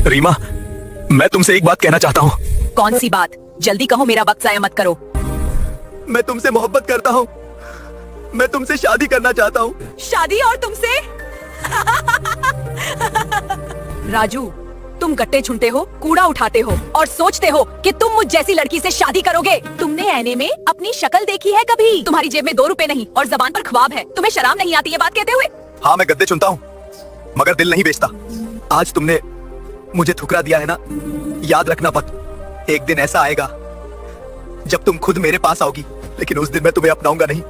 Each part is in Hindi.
रीमा, मैं तुमसे एक बात कहना चाहता हूँ। कौन सी बात? जल्दी कहो, मेरा वक्त जाया मत करो। मैं तुमसे मोहब्बत करता हूँ। मैं तुमसे शादी करना चाहता हूँ। शादी? और तुमसे? राजू, तुम गट्टे चुनते हो, कूड़ा उठाते हो और सोचते हो कि तुम मुझ जैसी लड़की से शादी करोगे। तुमने आईने में अपनी शक्ल देखी है कभी? तुम्हारी जेब में 2 रुपए नहीं और जबान पर ख्वाब है। तुम्हें शर्म नहीं आती ये बात कहते हुए? हाँ, मैं गद्दे चुनता हूँ मगर दिल नहीं बेचता। आज तुमने मुझे ठुकरा दिया है ना, याद रखना मत। एक दिन ऐसा आएगा जब तुम खुद मेरे पास आओगी, लेकिन उस दिन मैं तुम्हें अपनाऊंगा नहीं।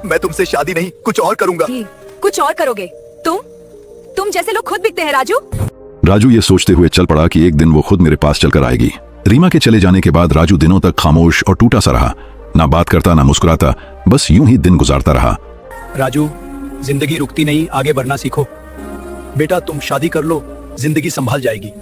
मैं तुमसे शादी नहीं, कुछ और करूंगा। कुछ और करोगे? तुम जैसे लोग खुद बिकते हैं राजू। राजू ये सोचते हुए चल पड़ा कि एक दिन वो खुद मेरे पास चलकर आएगी। रीमा के चले जाने के बाद राजू दिनों तक खामोश और टूटा सा रहा। ना बात करता, ना मुस्कुराता, बस यूं ही दिन गुजारता रहा। राजू, जिंदगी रुकती नहीं, आगे बढ़ना सीखो। बेटा, तुम शादी कर लो, जिंदगी संभाल जाएगी।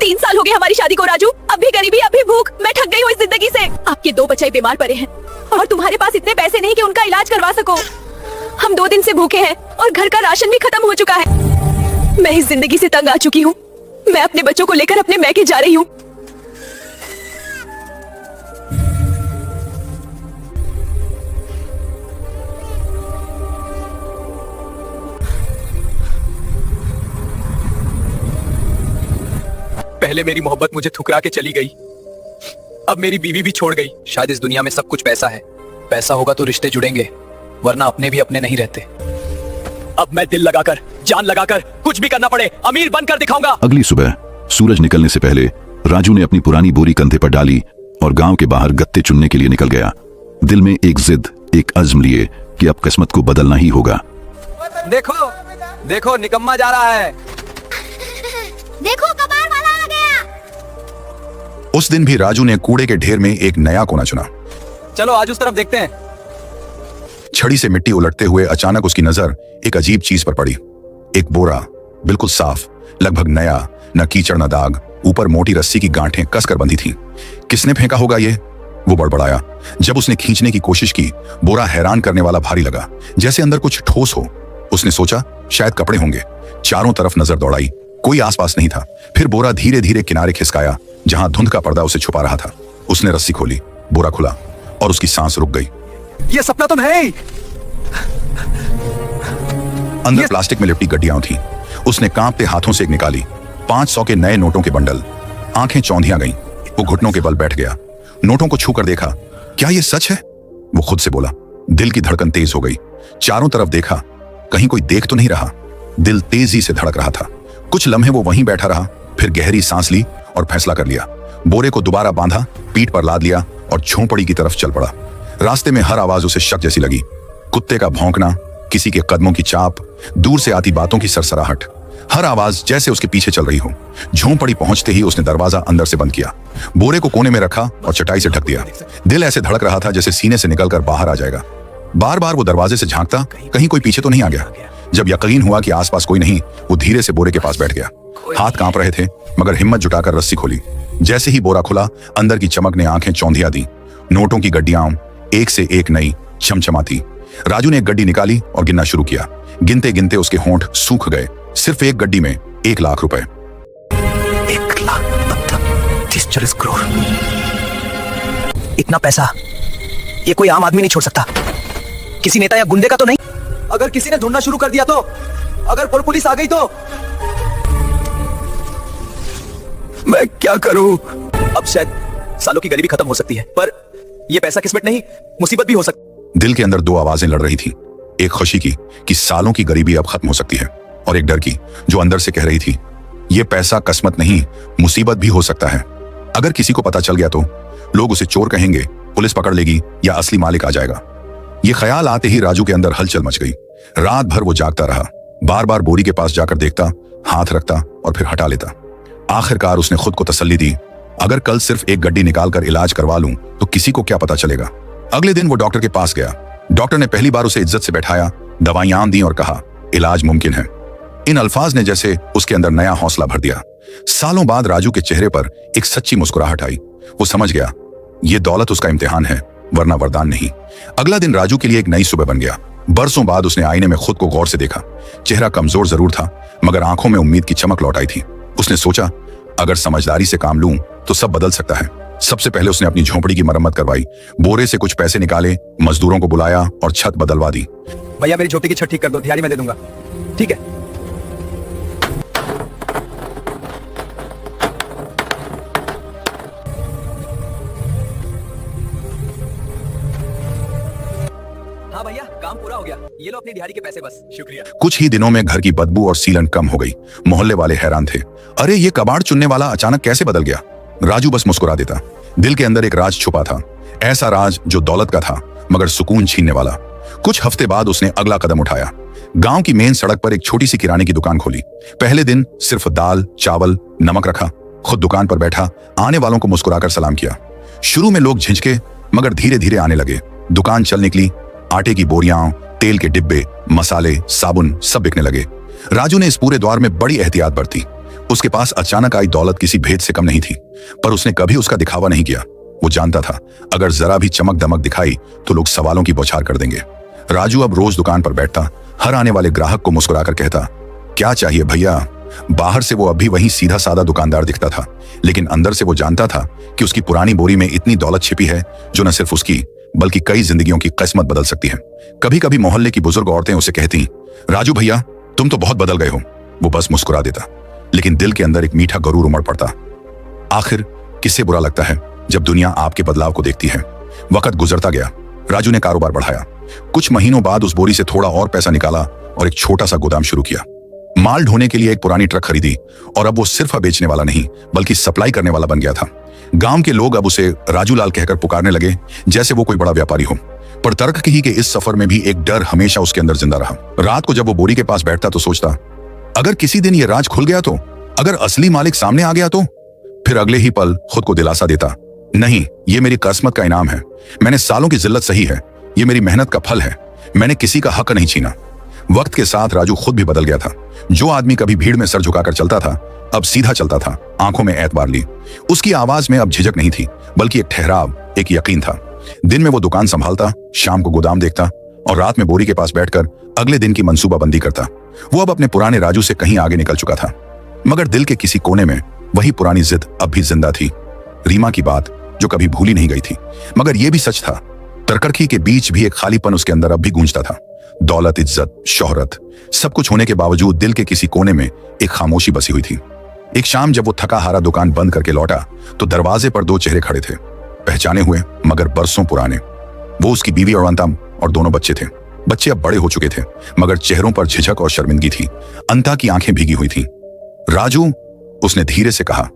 3 साल हो गए हमारी शादी को राजू। अब भी गरीबी, अब भी भूख। मैं थक गई हूँ इस जिंदगी से। आपके 2 बच्चे बीमार पड़े हैं और तुम्हारे पास इतने पैसे नहीं कि उनका इलाज करवा सको। हम 2 दिन से भूखे हैं और घर का राशन भी खत्म हो चुका है। मैं इस जिंदगी से तंग आ चुकी हूँ। मैं अपने बच्चों को लेकर अपने मैके जा रही हूँ। पहले मेरी मोहब्बत मुझे ठुकरा के चली गई, अब मेरी बीवी भी छोड़ गई। शायद इस दुनिया में सब कुछ पैसा है। पैसा होगा तो रिश्ते जुड़ेंगे, वरना अपने भी अपने नहीं रहते। अब मैं दिल लगाकर, जान लगाकर, कुछ भी करना पड़े, अमीर बनकर दिखाऊंगा। अगली सुबह सूरज निकलने से पहले राजू ने अपनी पुरानी बोरी कंधे पर डाली और गांव के बाहर गत्ते चुनने के लिए निकल गया। दिल में एक जिद, एक अज़्म लिए कि अब किस्मत को बदलना ही होगा। देखो देखो, निकम्मा जा रहा है। देखो, कबाड़ वाला आ गया। उस दिन भी राजू ने कूड़े के ढेर में एक नया कोना चुना। चलो आज उस तरफ देखते हैं। छड़ी से मिट्टी उलटते हुए अचानक उसकी नजर एक अजीब चीज पर पड़ी। एक बोरा, बिल्कुल साफ, लगभग नया, न कीचड़ न दाग, ऊपर मोटी रस्सी की गांठें कसकर बंधी थी। किसने फेंका होगा ये? वो बड़बड़ाया। जब उसने खींचने की कोशिश की, बोरा हैरान करने वाला भारी लगा, जैसे अंदर कुछ ठोस हो। उसने सोचा शायद कपड़े होंगे। चारों तरफ नजर दौड़ाई, कोई आसपास नहीं था। फिर बोरा धीरे धीरे किनारे खिसकाया, जहां धुंध का पर्दा उसे छुपा रहा था। उसने रस्सी खोली, बोरा खुला और उसकी सांस रुक गई। ये सपना तो है ही। अंदर प्लास्टिक में लिपटी गड्डियां थीं। उसने कांपते हाथों से एक निकाली, 500 के नए नोटों के बंडल। आंखें चौंधियां गईं। वो घुटनों के बल बैठ गया। नोटों को छूकर देखा। क्या ये सच है? वो खुद से बोला। दिल की धड़कन तेज हो गई। चारों तरफ देखा, कहीं कोई देख तो नहीं रहा। दिल तेजी से धड़क रहा था। कुछ लम्हे वो वहीं बैठा रहा, फिर गहरी सांस ली और फैसला कर लिया। बोरे को दोबारा बांधा, पीठ पर लाद लिया और झोंपड़ी की तरफ चल पड़ा। रास्ते में हर आवाज उसे शक जैसी लगी। कुत्ते का भौंकना, किसी के कदमों की चाप, दूर से आती बातों की सरसराहट, हर आवाज जैसे उसके पीछे चल रही हो। झोंपड़ी पहुंचते ही उसने दरवाजा अंदर से बंद किया, बोरे को कोने में रखा और चटाई से ढक दिया। दिल ऐसे धड़क रहा था जैसे सीने से निकलकर बाहर आ जाएगा। बार बार वो दरवाजे से झांकता, कहीं कोई पीछे तो नहीं आ गया। जब यकीन हुआ कि आसपास कोई नहीं, वो धीरे से बोरे के पास बैठ गया। हाथ कांप रहे थे, मगर हिम्मत जुटाकर रस्सी खोली। जैसे ही बोरा खुला, अंदर की चमक ने आंखें चौंधिया दी। नोटों की गड्डियां एक से एक नई, छमछमाती। राजू ने एक गड्डी निकाली और गिनना शुरू किया। गिनते गिनते उसके होंठ सूख गए। सिर्फ एक गड्डी में 1 लाख रुपए। 1 लाख मतलब 30-40 करोड़। इतना पैसा ये कोई आम आदमी नहीं छोड़ सकता। किसी नेता या गुंडे का तो नहीं? अगर किसी ने ढूंढना शुरू कर दिया तो? अगर पुलिस आ गई तो? मैं क्या करूं? अब शायद सालों की गरीबी खत्म हो सकती है, पर यह पैसा किस्मत नहीं, मुसीबत भी हो सकती। दिल के अंदर 2 आवाजें लड़ रही थी। एक खुशी की कि सालों की गरीबी अब खत्म हो सकती है, और एक डर की जो अंदर से कह रही थी, यह पैसा किस्मत नहीं, मुसीबत भी हो सकता है। अगर किसी को पता चल गया तो लोग उसे चोर कहेंगे, पुलिस पकड़ लेगी या असली मालिक आ जाएगा। ये ख्याल आते ही राजू के अंदर हलचल मच गई। रात भर वो जागता रहा, बार बार बोरी के पास जाकर देखता, हाथ रखता और फिर हटा लेता। आखिरकार उसने खुद को तसल्ली दी, अगर कल सिर्फ एक गड्डी निकालकर इलाज करवा लूं तो किसी को क्या पता चलेगा। अगले दिन वो डॉक्टर के पास गया। डॉक्टर ने पहली बार उसे इज्जत से बैठाया, दवाइयां दी और कहा इलाज मुमकिन है। इन अल्फाज ने जैसे उसके अंदर नया हौसला भर दिया। सालों बाद राजू के चेहरे पर एक सच्ची मुस्कुराहट आई। वो समझ गया ये दौलत उसका इम्तिहान है, वरना वरदान नहीं। अगला दिन राजू के लिए एक नई सुबह बन गया। बरसों बाद उसने आईने में खुद को गौर से देखा। चेहरा कमजोर जरूर था, मगर आंखों में उम्मीद की चमक लौट आई थी। उसने सोचा, अगर समझदारी से काम लूं तो सब बदल सकता है। सबसे पहले उसने अपनी झोंपड़ी की मरम्मत करवाई, बोरे से कुछ पैसे निकाले, मजदूरों को बुलाया और छत बदलवा दी। भैया मेरी झोपड़ी की छत ठीक कर दो, दिहाड़ी मैं दे दूंगा। ठीक है। हाँ भैया, काम पूरा हो गया। ये लो अपनी दिहाड़ी के पैसे बस। शुक्रिया। कुछ ही दिनों में घर की बदबू और सीलन कम हो गई। मोहल्ले वाले हैरान थे, अरे ये कबाड़ चुनने वाला अचानक कैसे बदल गया। राजू बस मुस्कुरा देता। दिल के अंदर एक राज छुपा था, ऐसा राज जो दौलत का था मगर सुकून छीनने वाला। कुछ हफ्ते बाद उसने अगला कदम उठाया। गांव की मेन सड़क पर एक छोटी सी किराने की दुकान खोली। पहले दिन सिर्फ दाल, चावल, नमक रखा। खुद दुकान पर बैठा, आने वालों को मुस्कुराकर सलाम किया। शुरू में लोग झिझके, मगर धीरे धीरे आने लगे। दुकान चल निकली। आटे की बोरियां, तेल के डिब्बे, मसाले, साबुन सब बिकने लगे। राजू ने इस पूरे दौर में बड़ी एहतियात बरती। उसके पास अचानक आई दौलत किसी भेद से कम नहीं थी, पर उसने कभी उसका दिखावा नहीं किया। वो जानता था, अगर जरा भी चमक दमक दिखाई तो लोग सवालों की बौछार कर देंगे। राजू अब रोज दुकान पर बैठता, हर आने वाले ग्राहक को मुस्कुराकर कहता, क्या चाहिए भैया। बाहर से वो अब भी वही सीधा साधा दुकानदार दिखता था, लेकिन अंदर से वो जानता था कि उसकी पुरानी बोरी में इतनी दौलत छिपी है जो न सिर्फ उसकी बल्कि कई जिंदगियों की किस्मत बदल सकती है। कभी कभी मोहल्ले की बुजुर्ग औरतें उसे कहती, राजू भैया तुम तो बहुत बदल गए हो। वो बस मुस्कुरा देता, लेकिन दिल के अंदर एक मीठा गरूर उमड़ पड़ता। आखिर किससे बुरा लगता है जब दुनिया आपके बदलाव को देखती है। वक्त गुजरता गया। राजू ने कारोबार बढ़ाया। कुछ महीनों बाद उस बोरी से थोड़ा और पैसा निकाला और एक छोटा सा गोदाम शुरू किया। माल ढोने के लिए एक पुरानी ट्रक खरीदी और अब वो सिर्फ बेचने वाला नहीं बल्कि सप्लाई करने वाला बन गया था। गांव के लोग अब उसे राजू लाल कहकर पुकारने लगे, जैसे वो कोई बड़ा व्यापारी हो। पर तर्क ही के इस सफर में भी एक डर हमेशा उसके अंदर जिंदा रहा। रात को जब वो बोरी के पास बैठता तो सोचता, अगर किसी दिन ये राज खुल गया तो, अगर असली मालिक सामने आ गया तो। फिर अगले ही पल खुद को दिलासा देता, नहीं, ये मेरी किस्मत का इनाम है। मैंने सालों की जिल्लत सही है, ये मेरी मेहनत का फल है। मैंने किसी का हक नहीं छीना। वक्त के साथ राजू खुद भी बदल गया था। जो आदमी कभी भीड़ में सर झुकाकर चलता था, अब सीधा चलता था, आंखों में एतबार ली। उसकी आवाज में अब झिझक नहीं थी, बल्कि एक ठहराव, एक यकीन था। दिन में वो दुकान संभालता, शाम को गोदाम देखता और रात में बोरी के पास बैठकर अगले दिन की मंसूबाबंदी करता। वो अब अपने पुराने राजू से कहीं आगे निकल चुका था, मगर दिल के किसी कोने में वही पुरानी जिद अब भी जिंदा थी। रीमा की बात जो कभी भूली नहीं गई थी। मगर यह भी सच था, तरकरखी के बीच भी एक खालीपन उसके अंदर अब भी गूंजता था। दौलत, इज्जत, शोहरत, सब कुछ होने के बावजूद दिल के किसी कोने में एक खामोशी बसी हुई थी। एक शाम जब वो थका हारा दुकान बंद करके लौटा तो दरवाजे पर दो चेहरे खड़े थे, पहचाने हुए मगर बरसों पुराने। वो उसकी बीवी और अंता और दोनों बच्चे थे। बच्चे अब बड़े हो चुके थे, मगर चेहरों पर झिझक और शर्मिंदगी थी। अंता की आंखें भीगी हुई थीं। राजू, उसने धीरे से कहा,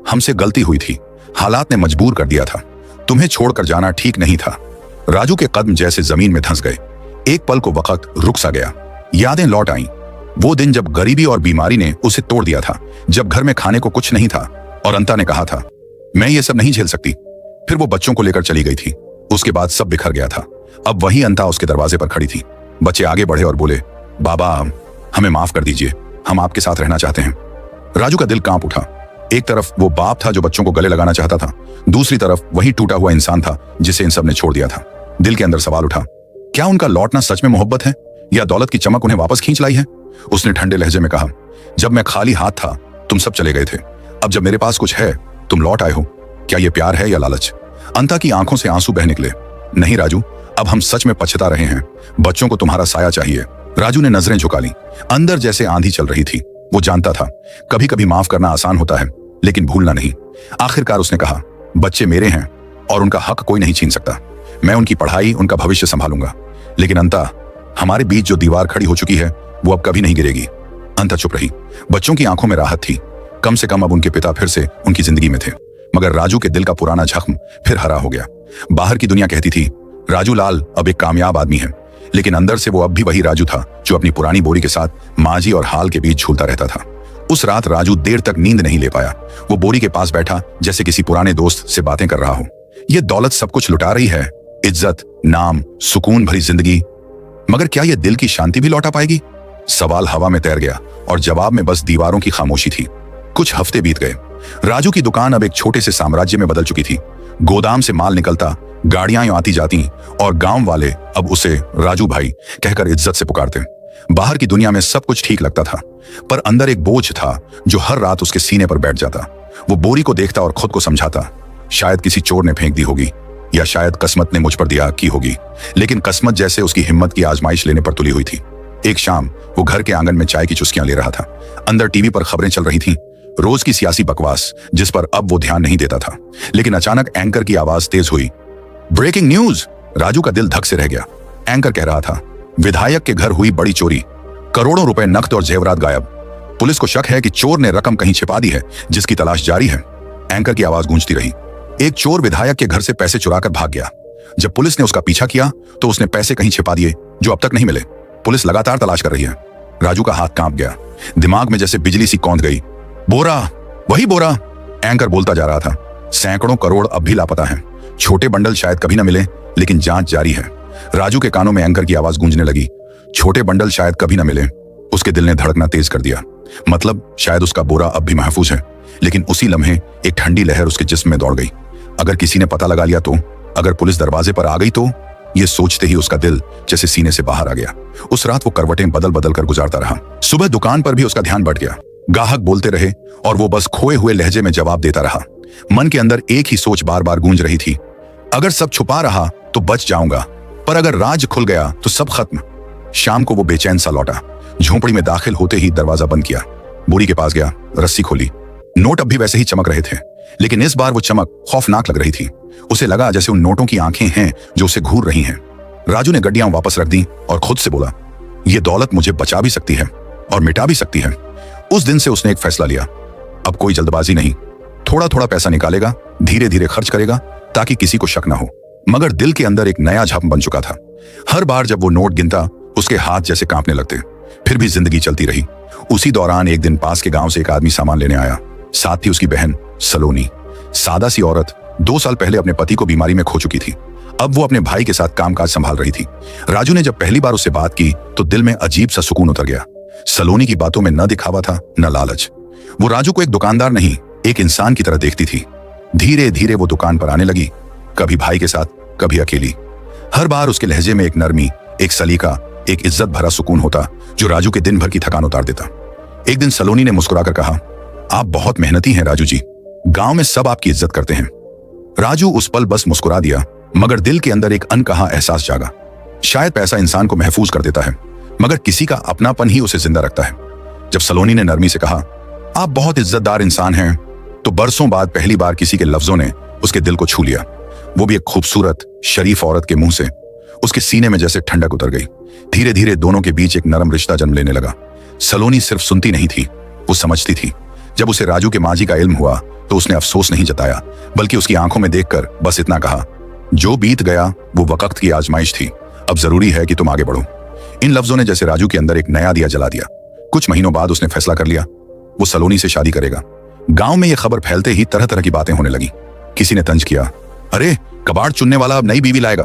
हमसे गलती हुई थी, हालात ने मजबूर कर दिया था। तुम्हें छोड़कर जाना ठीक नहीं था। राजू के कदम जैसे जमीन में धंस गए। एक पल को वक्त रुक सा गया। यादें लौट आईं। वो दिन जब गरीबी और बीमारी ने उसे तोड़ दिया था, जब घर में खाने को कुछ नहीं था और अंता ने कहा था, मैं ये सब नहीं झेल सकती। फिर वो बच्चों को लेकर चली गई थी। उसके बाद सब बिखर गया था। अब वही अंता उसके दरवाजे पर खड़ी थी। बच्चे आगे बढ़े और बोले, बाबा हमें माफ कर दीजिए, हम आपके साथ रहना चाहते हैं। राजू का दिल कांप उठा। एक तरफ वो बाप था जो बच्चों को गले लगाना चाहता था, दूसरी तरफ वही टूटा हुआ इंसान था जिसे इन सब ने छोड़ दिया था। दिल के अंदर सवाल उठा, क्या उनका लौटना सच में मोहब्बत है या दौलत की चमक उन्हें वापस खींच लाई है? उसने ठंडे लहजे में कहा, जब मैं खाली हाथ था तुम सब चले गए थे, अब जब मेरे पास कुछ है तुम लौट आए हो। क्या ये प्यार है या लालच? अंता की आंखों से आंसू बह निकले। नहीं राजू, अब हम सच में पछता रहे हैं। बच्चों को तुम्हारा साया चाहिए। राजू ने नजरें झुका ली। अंदर जैसे आंधी चल रही थी। वो जानता था कभी कभी माफ करना आसान होता है, लेकिन भूलना नहीं। आखिरकार उसने कहा, बच्चे मेरे हैं और उनका हक कोई नहीं छीन सकता। मैं उनकी पढ़ाई, उनका भविष्य संभालूंगा। लेकिन अंता, हमारे बीच जो दीवार खड़ी हो चुकी है वो अब कभी नहीं गिरेगी। अंता चुप रही। बच्चों की आंखों में राहत थी। कम से कम अब उनके पिता फिर से उनकी जिंदगी में थे। मगर राजू के दिल का पुराना जख्म फिर हरा हो गया। बाहर की दुनिया कहती थी, राजू लाल अब एक कामयाब आदमी है, लेकिन अंदर से वो अब भी वही राजू था जो अपनी पुरानी बोरी के साथ माजी और हाल के बीच झूलता रहता था। उस रात राजू देर तक नींद नहीं ले पाया। वो बोरी के पास बैठा जैसे किसी पुराने दोस्त से बातें कर रहा हो। ये दौलत सब कुछ लुटा रही है, इज्जत, नाम, सुकून भरी जिंदगी, मगर क्या ये दिल की शांति भी लौटा पाएगी? सवाल हवा में तैर गया और जवाब में बस दीवारों की खामोशी थी। कुछ हफ्ते बीत गए। राजू की दुकान अब एक छोटे से साम्राज्य में बदल चुकी थी। गोदाम से माल निकलता, गाड़ियां यूं आती जाती और गांव वाले अब उसे राजू भाई कहकर इज्जत से पुकारते। बाहर की दुनिया में सब कुछ ठीक लगता था, पर अंदर एक बोझ था जो हर रात उसके सीने पर बैठ जाता। वो बोरी को देखता और खुद को समझाता, शायद किसी चोर ने फेंक दी होगी या शायद किस्मत ने मुझ पर दिया की होगी, लेकिन किस्मत जैसे उसकी हिम्मत की आजमाइश लेने पर तुली हुई थी। एक शाम वो घर के आंगन में चाय की चुस्कियां ले रहा था। अंदर टीवी पर खबरें चल रही थीं, रोज की सियासी बकवास जिस पर अब वो ध्यान नहीं देता था। लेकिन अचानक एंकर की आवाज तेज हुई, ब्रेकिंग न्यूज। राजू का दिल धक से रह गया। एंकर कह रहा था, विधायक के घर हुई बड़ी चोरी, करोड़ों रुपए नकद और जेवरात गायब। पुलिस को शक है कि चोर ने रकम कहीं छिपा दी है, जिसकी तलाश जारी है। एंकर की आवाज गूंजती रही, एक चोर विधायक के घर से पैसे चुराकर भाग गया। जब पुलिस ने उसका पीछा किया तो उसने पैसे कहीं छिपा दिए जो अब तक नहीं मिले। पुलिस लगातार तलाश कर रही है। राजू का हाथ कांप गया, दिमाग में जैसे बिजली सी कौंध गई। बोरा, वही बोरा, एंकर बोलता जा रहा था। सैकड़ों करोड़ अब भी लापता हैं। छोटे बंडल शायद कभी न मिले, लेकिन जांच जारी है। राजू के कानों में एंकर की आवाज गूंजने लगी, छोटे बंडल शायद कभी न मिले। उसके दिल ने धड़कना तेज कर दिया। मतलब शायद उसका बोरा अब भी महफूज है। लेकिन उसी लम्हे एक ठंडी लहर उसके जिस्म में दौड़ गई। अगर किसी ने पता लगा लिया तो, अगर पुलिस दरवाजे पर आ गई तो, ये सोचते ही उसका दिल जैसे सीने से बाहर आ गया। उस रात वो करवटें बदल बदल कर गुजारता रहा। सुबह दुकान पर भी उसका ध्यान बढ़ गया। ग्राहक बोलते रहे और वो बस खोए हुए लहजे में जवाब देता रहा। मन के अंदर एक ही सोच बार बार गूंज रही थी, अगर सब छुपा रहा तो बच जाऊंगा, पर अगर राज खुल गया तो सब खत्म। शाम को वो बेचैन सा लौटा। झोंपड़ी में दाखिल होते ही दरवाजा बंद किया। बोरी के पास गया, रस्सी खोली। नोट अब भी वैसे ही चमक रहे थे, लेकिन इस बार वो चमक खौफनाक लग रही थी। उसे लगा जैसे उन नोटों की आंखें हैं जो उसे घूर रही हैं। राजू ने गड्डियां वापस रख दी और खुद से बोला, ये दौलत मुझे बचा भी सकती है और मिटा भी सकती है। उस दिन से उसने एक फैसला लिया, अब कोई जल्दबाजी नहीं। थोड़ा थोड़ा पैसा निकालेगा, धीरे धीरे खर्च करेगा ताकि किसी को शक ना हो। मगर दिल के अंदर एक नया झप बन चुका था। हर बार जब वो नोट गिनता उसके हाथ जैसे कांपने लगते। फिर भी जिंदगी चलती रही। उसी दौरान एक दिन पास के गांव से एक आदमी सामान लेने आया। साथ थी उसकी बहन सलोनी। सादा सी औरत 2 साल पहले अपने पति को बीमारी में खो चुकी थी। अब वो अपने भाई के साथ कामकाज संभाल रही थी। राजू ने जब पहली बार उससे बात की तो दिल में अजीब सा सुकून उतर गया। सलोनी की बातों में न दिखावा था न लालच। वो राजू को एक दुकानदार नहीं, एक इंसान की तरह देखती थी। धीरे धीरे वो दुकान पर आने लगी, कभी भाई के साथ, कभी अकेली। हर बार उसके लहजे में एक नरमी, एक सलीका, एक इज्जत भरा सुकून होता जो राजू के दिन भर की थकान उतार देता। एक दिन सलोनी ने मुस्कुराकर कहा, आप बहुत मेहनती हैं राजू जी, गांव में सब आपकी इज्जत करते हैं। राजू उस पल बस मुस्कुरा दिया, मगर दिल के अंदर एक अनकहा एहसास जागा। शायद पैसा इंसान को महफूज कर देता है, मगर किसी का अपनापन ही उसे जिंदा रखता है। जब सलोनी ने नरमी से कहा, आप बहुत इज्जतदार इंसान हैं, तो बरसों बाद पहली बार किसी के लफ्जों ने उसके दिल को छू लिया। वो भी एक खूबसूरत शरीफ औरत के मुंह से। उसके सीने में जैसे ठंडक उतर गई। धीरे धीरे दोनों के बीच एक नरम रिश्ता जन्म लेने लगा। सलोनी सिर्फ सुनती नहीं थी, वो समझती थी। जब उसे राजू के माजी का इल्म हुआ तो उसने अफसोस नहीं जताया, बल्कि उसकी आंखों में देखकर बस इतना कहा, जो बीत गया वो वक्त की आजमाइश थी, अब जरूरी है कि तुम आगे बढ़ो। इन लफ्जों ने जैसे राजू के अंदर एक नया दिया जला दिया। कुछ महीनों बाद उसने फैसला कर लिया, वो सलोनी से शादी करेगा। गांव में यह खबर फैलते ही तरह तरह की बातें होने लगी। किसी ने तंज किया, अरे कबाड़ चुनने वाला अब नई बीवी लाएगा।